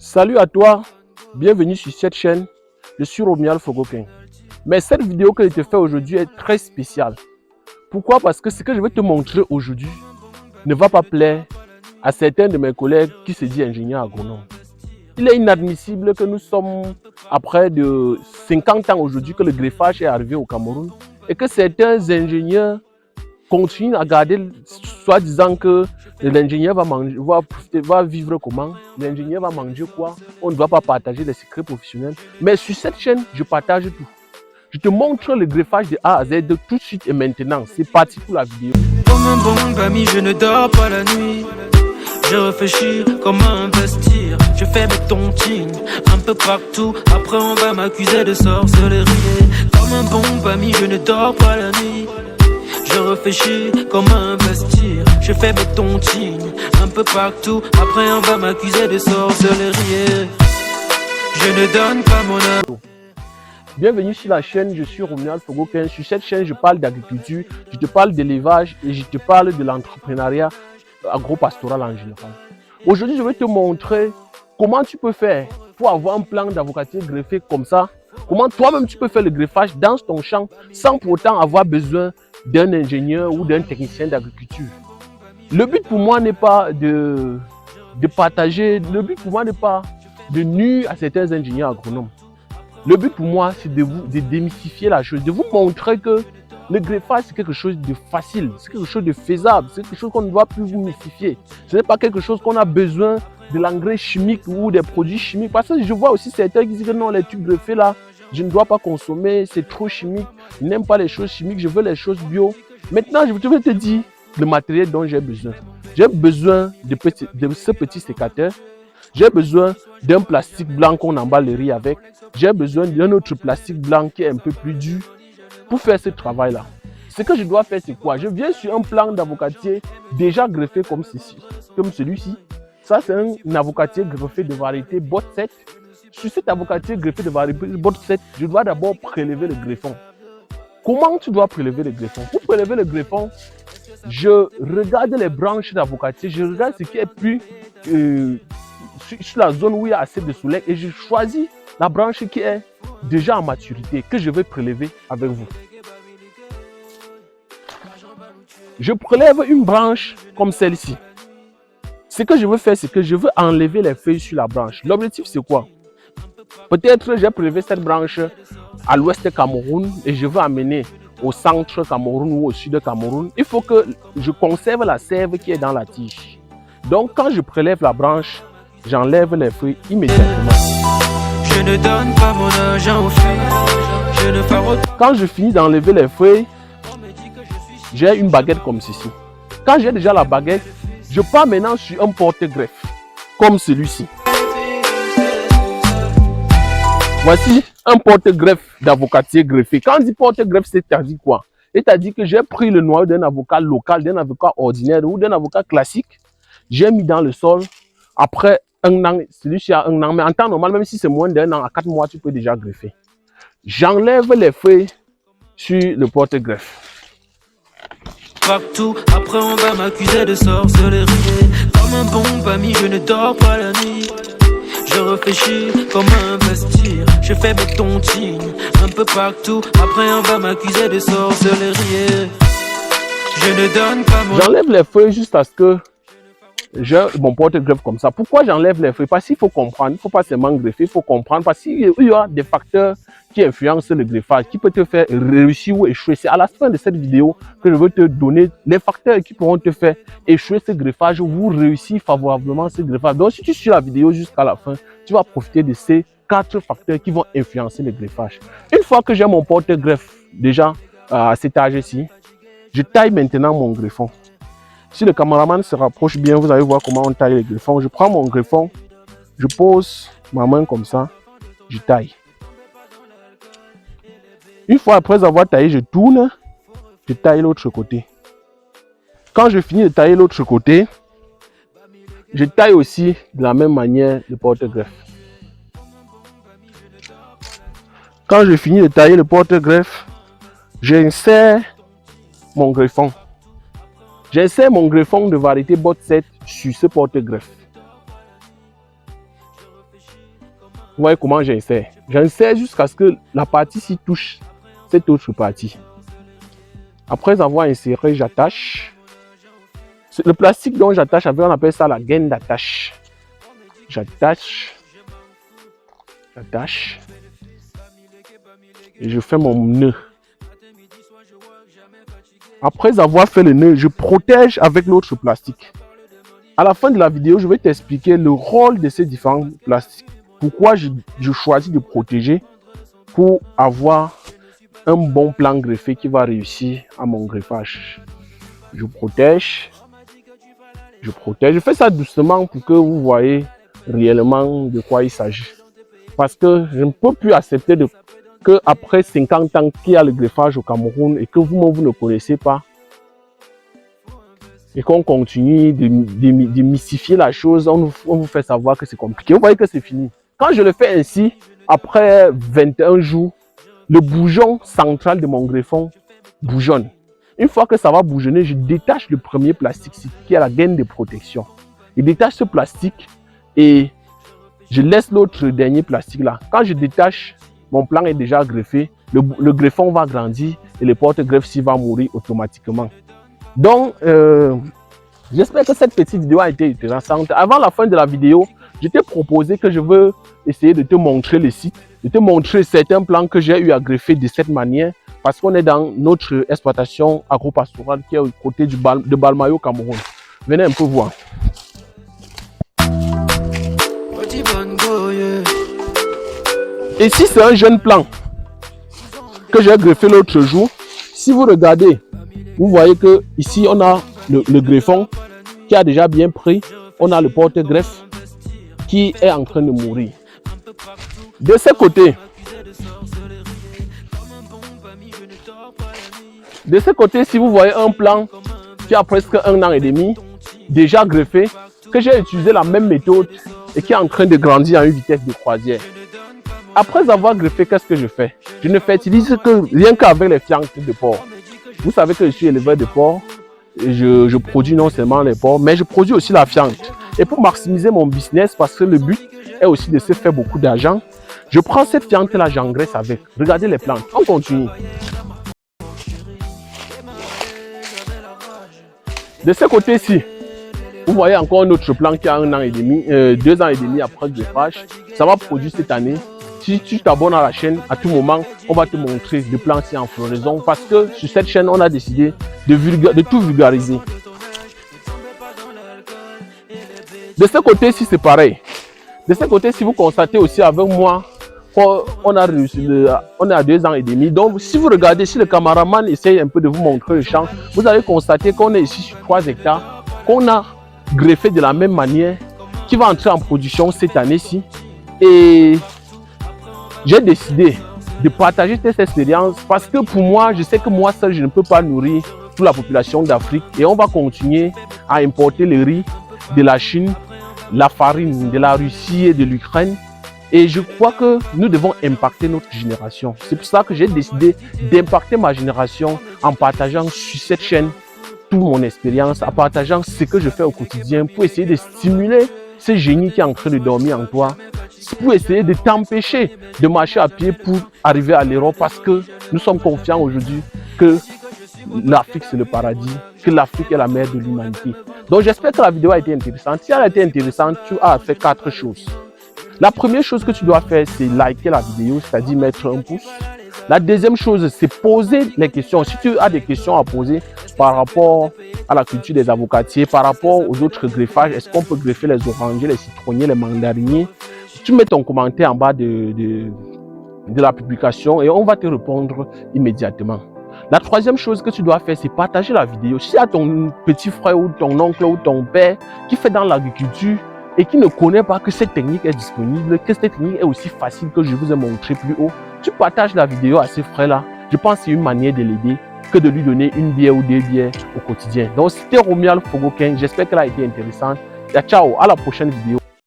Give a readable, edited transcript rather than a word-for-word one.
Salut à toi, bienvenue sur cette chaîne, je suis Romuald Fogokin. Mais cette vidéo que je te fais aujourd'hui est très spéciale. Pourquoi? Parce que ce que je vais te montrer aujourd'hui ne va pas plaire à certains de mes collègues qui se disent ingénieurs agronomes. Il est inadmissible que nous sommes à près de 50 ans aujourd'hui que le greffage est arrivé au Cameroun et que certains ingénieurs continuent à garder, soi-disant que l'ingénieur va vivre comment, l'ingénieur va manger quoi, on ne doit pas partager les secrets professionnels. Mais sur cette chaîne, je partage tout. Je te montre le greffage de A à Z de tout de suite et maintenant. C'est parti pour la vidéo. Comme un bon ami, je ne dors pas la nuit. Je réfléchis comment investir. Je fais mes tontines un peu partout. Après on va m'accuser de sorcellerie. Comme un bon ami, je ne dors pas la nuit. Je réfléchis comment investir. Je fais mes tontines un peu partout. Après on va m'accuser de sorcellerie. Je ne donne pas mon âme. Bienvenue sur la chaîne, je suis Romuald Fogokin. Sur cette chaîne, je parle d'agriculture, je te parle d'élevage et je te parle de l'entrepreneuriat agro-pastoral en général. Aujourd'hui, je vais te montrer comment tu peux faire pour avoir un plan d'avocature greffé comme ça. Comment toi-même tu peux faire le greffage dans ton champ sans pour autant avoir besoin d'un ingénieur ou d'un technicien d'agriculture. Le but pour moi n'est pas de partager, le but pour moi n'est pas de nuire à certains ingénieurs agronomes. Le but pour moi, c'est de démystifier la chose, de vous montrer que le greffage, c'est quelque chose de facile, c'est quelque chose de faisable, c'est quelque chose qu'on ne doit plus vous mystifier. Ce n'est pas quelque chose qu'on a besoin de l'engrais chimique ou des produits chimiques. Parce que je vois aussi certains qui disent que non, les tubes greffés là, je ne dois pas consommer, c'est trop chimique, je n'aime pas les choses chimiques, je veux les choses bio. Maintenant, je vais te dire le matériel dont j'ai besoin. J'ai besoin de ce petit sécateur. J'ai besoin d'un plastique blanc qu'on emballe le riz avec. J'ai besoin d'un autre plastique blanc qui est un peu plus dur pour faire ce travail-là. Ce que je dois faire, c'est quoi? Je viens sur un plan d'avocatier déjà greffé comme celui-ci. Ça, c'est un avocatier greffé de variété bot 7. Sur cet avocatier greffé de variété bot 7, je dois d'abord prélever le greffon. Comment tu dois prélever le greffon? Pour prélever le greffon, je regarde les branches d'avocatier, je regarde ce qui est plus sur la zone où il y a assez de soleil et je choisis la branche qui est déjà en maturité que je vais prélever avec vous. Je prélève une branche comme celle-ci. Ce que je veux faire, c'est que je veux enlever les feuilles sur la branche. L'objectif, c'est quoi? Peut-être j'ai prélevé cette branche à l'ouest Cameroun et je veux amener au centre Cameroun ou au sud Cameroun. Il faut que je conserve la sève qui est dans la tige. Donc, quand je prélève la branche, j'enlève les feuilles immédiatement. Je ne donne pas mon argent aux filles. Je ne farote. Quand je finis d'enlever les feuilles, j'ai une baguette comme ceci. Quand j'ai déjà la baguette, je pars maintenant sur un porte-greffe, comme celui-ci. Voici un porte-greffe d'avocatier greffé. Quand on dit porte-greffe, c'est-à-dire quoi? C'est-à-dire que j'ai pris le noyau d'un avocat local, d'un avocat ordinaire ou d'un avocat classique. J'ai mis dans le sol. Après un an, celui-ci a un an, mais en temps normal, même si c'est moins d'un an, à 4 mois, tu peux déjà greffer. J'enlève les feuilles sur le porte-greffe. Partout, après on va m'accuser de sorcellerie. Comme un bon ami, je ne dors pas la nuit. Je réfléchis comment investir. Je fais mes tontines un peu partout. Après on va m'accuser de sorcellerie. Je ne donne pas mon... J'enlève les feuilles juste à ce que j'ai mon porte-greffe comme ça. Pourquoi j'enlève les feuilles? Parce qu'il faut comprendre, il ne faut pas seulement greffer, il faut comprendre. Parce qu'il y a des facteurs qui influencent le greffage, qui peuvent te faire réussir ou échouer. C'est à la fin de cette vidéo que je veux te donner les facteurs qui pourront te faire échouer ce greffage ou réussir favorablement ce greffage. Donc si tu suis la vidéo jusqu'à la fin, tu vas profiter de ces 4 facteurs qui vont influencer le greffage. Une fois que j'ai mon porte-greffe déjà à cet âge-ci, je taille maintenant mon greffon. Si le caméraman se rapproche bien, vous allez voir comment on taille les greffons. Je prends mon greffon, je pose ma main comme ça, je taille. Une fois après avoir taillé, je tourne, je taille l'autre côté. Quand je finis de tailler l'autre côté, je taille aussi de la même manière le porte-greffe. Quand je finis de tailler le porte-greffe, j'insère mon greffon. J'insère mon greffon de variété bot 7 sur ce porte-greffe. Vous voyez comment j'insère? J'insère jusqu'à ce que la partie-ci touche cette autre partie. Après avoir inséré, j'attache. Le plastique dont j'attache, on appelle ça la gaine d'attache. J'attache. J'attache. Et je fais mon nœud. Après avoir fait le nœud, je protège avec l'autre plastique. À la fin de la vidéo, je vais t'expliquer le rôle de ces différents plastiques. Pourquoi je choisis de protéger pour avoir un bon plan greffé qui va réussir à mon greffage. Je protège. Je protège. Je fais ça doucement pour que vous voyez réellement de quoi il s'agit. Parce que je ne peux plus accepter qu'après 50 ans qu'il y a le greffage au Cameroun et que vous ne connaissez pas et qu'on continue de mystifier la chose, on vous fait savoir que c'est compliqué. Vous voyez que c'est fini. Quand je le fais ainsi, après 21 jours, le bougeon central de mon greffon bougeonne. Une fois que ça va bougeonner, je détache le premier plastique qui est la gaine de protection. Je détache ce plastique et je laisse l'autre dernier plastique là. Quand je détache, mon plan est déjà greffé. Le greffon va grandir et le porte-greffe va mourir automatiquement. Donc, j'espère que cette petite vidéo a été intéressante. Avant la fin de la vidéo, je t'ai proposé que je veux essayer de te montrer le site, de te montrer certains plans que j'ai eu à greffer de cette manière, parce qu'on est dans notre exploitation agro-pastorale qui est au côté de Balmayo, Cameroun. Venez un peu voir. Ici, c'est un jeune plan que j'ai greffé l'autre jour. Si vous regardez, vous voyez que ici on a le greffon qui a déjà bien pris. On a le porte-greffe qui est en train de mourir. De ce côté, si vous voyez un plan qui a presque 1 an et demi, déjà greffé, que j'ai utilisé la même méthode et qui est en train de grandir à une vitesse de croisière. Après avoir greffé, qu'est-ce que je fais? Je ne fertilise rien qu'avec les fientes de porc. Vous savez que je suis éleveur de porc. Je produis non seulement les porcs, mais je produis aussi la fiente. Et pour maximiser mon business, parce que le but est aussi de se faire beaucoup d'argent, je prends cette fiente-là, j'engraisse avec. Regardez les plantes. On continue. De ce côté-ci, vous voyez encore un autre plan qui a 1 an et demi, 2 ans et demi après le greffage. Ça va produire cette année. Si tu t'abonnes à la chaîne, à tout moment, on va te montrer le plan en floraison. Parce que sur cette chaîne, on a décidé de tout vulgariser. De ce côté-ci, c'est pareil. De ce côté-ci, vous constatez aussi avec moi qu'on a réussi, on est à 2 ans et demi. Donc, si vous regardez, si le cameraman essaye un peu de vous montrer le champ, vous allez constater qu'on est ici sur 3 hectares, qu'on a greffé de la même manière, qui va entrer en production cette année-ci. Et j'ai décidé de partager cette expérience parce que pour moi, je sais que moi seul, je ne peux pas nourrir toute la population d'Afrique. Et on va continuer à importer le riz de la Chine, la farine de la Russie et de l'Ukraine. Et je crois que nous devons impacter notre génération. C'est pour ça que j'ai décidé d'impacter ma génération en partageant sur cette chaîne toute mon expérience, en partageant ce que je fais au quotidien pour essayer de stimuler ce génie qui est en train de dormir en toi, pour essayer de t'empêcher de marcher à pied pour arriver à l'Europe, parce que nous sommes confiants aujourd'hui que l'Afrique c'est le paradis, que l'Afrique est la mère de l'humanité. Donc j'espère que la vidéo a été intéressante. Si elle a été intéressante, tu as fait 4 choses. La première chose que tu dois faire, c'est liker la vidéo, c'est-à-dire mettre un pouce. La deuxième chose, c'est poser les questions. Si tu as des questions à poser par rapport à la culture des avocatiers, par rapport aux autres greffages, est-ce qu'on peut greffer les orangers, les citronniers, les mandariniers? Tu mets ton commentaire en bas de la publication et on va te répondre immédiatement. La troisième chose que tu dois faire, c'est partager la vidéo. Si tu as ton petit frère ou ton oncle ou ton père qui fait dans l'agriculture et qui ne connaît pas que cette technique est disponible, que cette technique est aussi facile que je vous ai montré plus haut, tu partages la vidéo à ces frères-là. Je pense que c'est une manière de l'aider que de lui donner une bière ou 2 bières au quotidien. Donc, c'était Romuald Fogokin. J'espère qu'elle a été intéressante. Ciao, à la prochaine vidéo.